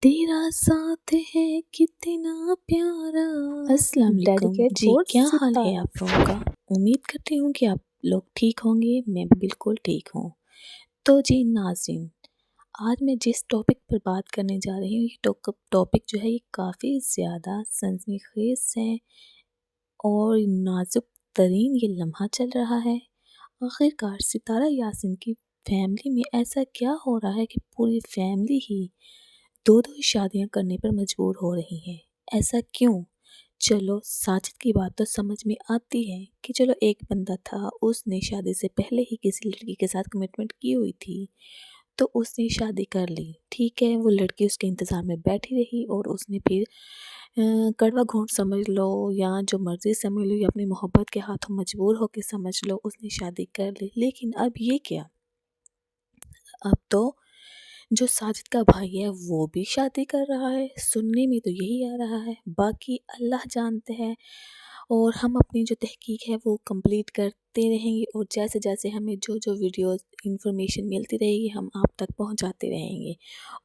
تیرا ساتھ ہے کتنا پیارا۔ السلام علیکم جی، کیا حال ہے آپ لوگوں کا؟ امید کرتی ہوں کہ آپ لوگ ٹھیک ہوں گے، میں بھی بالکل ٹھیک ہوں۔ تو جی ناظرین، آج میں جس ٹاپک پر بات کرنے جا رہی ہوں، یہ ٹاپک جو ہے یہ کافی زیادہ سنسنی خیز ہے اور نازک ترین یہ لمحہ چل رہا ہے۔ آخرکار ستارہ یاسین کی فیملی میں ایسا کیا ہو رہا ہے کہ پوری فیملی ہی دو شادیاں کرنے پر مجبور ہو رہی ہیں؟ ایسا کیوں؟ چلو ساجد کی بات تو سمجھ میں آتی ہے کہ چلو ایک بندہ تھا، اس نے شادی سے پہلے ہی کسی لڑکی کے ساتھ کمٹمنٹ کی ہوئی تھی تو اس نے شادی کر لی، ٹھیک ہے، وہ لڑکی اس کے انتظار میں بیٹھی رہی اور اس نے پھر کڑوا گھونٹ سمجھ لو یا جو مرضی سمجھ لو یا اپنی محبت کے ہاتھوں مجبور ہو کے سمجھ لو، اس نے شادی کر لی۔ لیکن اب یہ کیا؟ اب تو جو ساجد کا بھائی ہے وہ بھی شادی کر رہا ہے، سننے میں تو یہی آ رہا ہے، باقی اللہ جانتے ہیں، اور ہم اپنی جو تحقیق ہے وہ کمپلیٹ کرتے رہیں گے اور جیسے جیسے ہمیں جو ویڈیوز انفارمیشن ملتی رہے گی ہم آپ تک پہنچاتے رہیں گے۔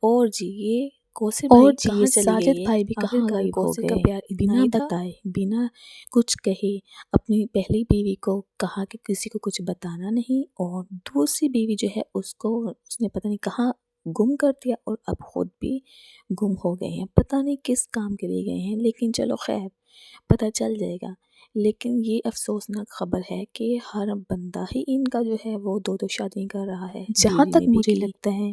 اور جی یہ کوثر بھائی کہاں چلی گئی ہے؟ بھائی بھی کہاں غائب ہو کوثر کا گئے؟ پیار اتنا بنا ہی تھا، بتائے، بنا کچھ کہے اپنی پہلی بیوی کو کہا کہ کسی کو کچھ بتانا نہیں، اور دوسری بیوی جو ہے اس نے پتہ نہیں کہاں گم کر دیا اور اب خود بھی گم ہو گئے ہیں، پتہ نہیں کس کام کے لیے گئے ہیں، لیکن چلو خیر پتہ چل جائے گا۔ لیکن یہ افسوسناک خبر ہے کہ ہر بندہ ہی ان کا جو ہے وہ دو شادیاں کر رہا ہے۔ جہاں بیوی تک نے بھی مجھے کی لگتا ہے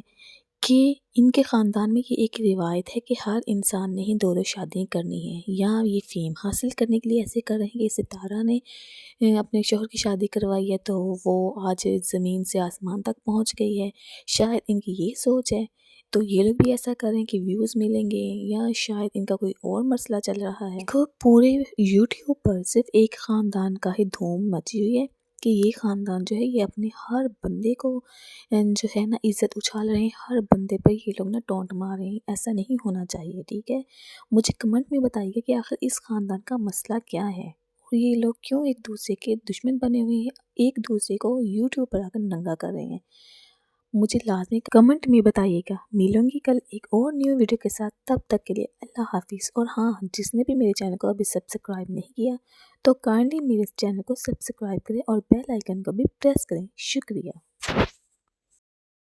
کہ ان کے خاندان میں یہ ایک روایت ہے کہ ہر انسان نے ہی دو شادیاں کرنی ہیں، یا یہ فیم حاصل کرنے کے لیے ایسے کر رہے ہیں کہ ستارہ نے اپنے شوہر کی شادی کروائی ہے تو وہ آج زمین سے آسمان تک پہنچ گئی ہے، شاید ان کی یہ سوچ ہے تو یہ لوگ بھی ایسا کریں کہ ویوز ملیں گے، یا شاید ان کا کوئی اور مسئلہ چل رہا ہے۔ دیکھو پورے یوٹیوب پر صرف ایک خاندان کا ہی دھوم مچی ہوئی ہے کہ یہ خاندان جو ہے یہ اپنے ہر بندے کو جو ہے نا عزت اچھال رہے ہیں، ہر بندے پہ یہ لوگ نا ٹونٹ مار رہے ہیں، ایسا نہیں ہونا چاہیے، ٹھیک ہے؟ مجھے کمنٹ میں بتائیے کہ آخر اس خاندان کا مسئلہ کیا ہے اور یہ لوگ کیوں ایک دوسرے کے دشمن بنے ہوئے ہیں، ایک دوسرے کو یوٹیوب پر آ کر ننگا کر رہے ہیں؟ مجھے لازمی کمنٹ میں بتائیے گا۔ ملوں گی کل ایک اور نیو ویڈیو کے ساتھ، تب تک کے لیے اللہ حافظ۔ اور ہاں، جس نے بھی میرے چینل کو ابھی سبسکرائب نہیں کیا تو کائنڈلی میرے چینل کو سبسکرائب کریں اور بیل آئیکن کو بھی پریس کریں۔ شکریہ۔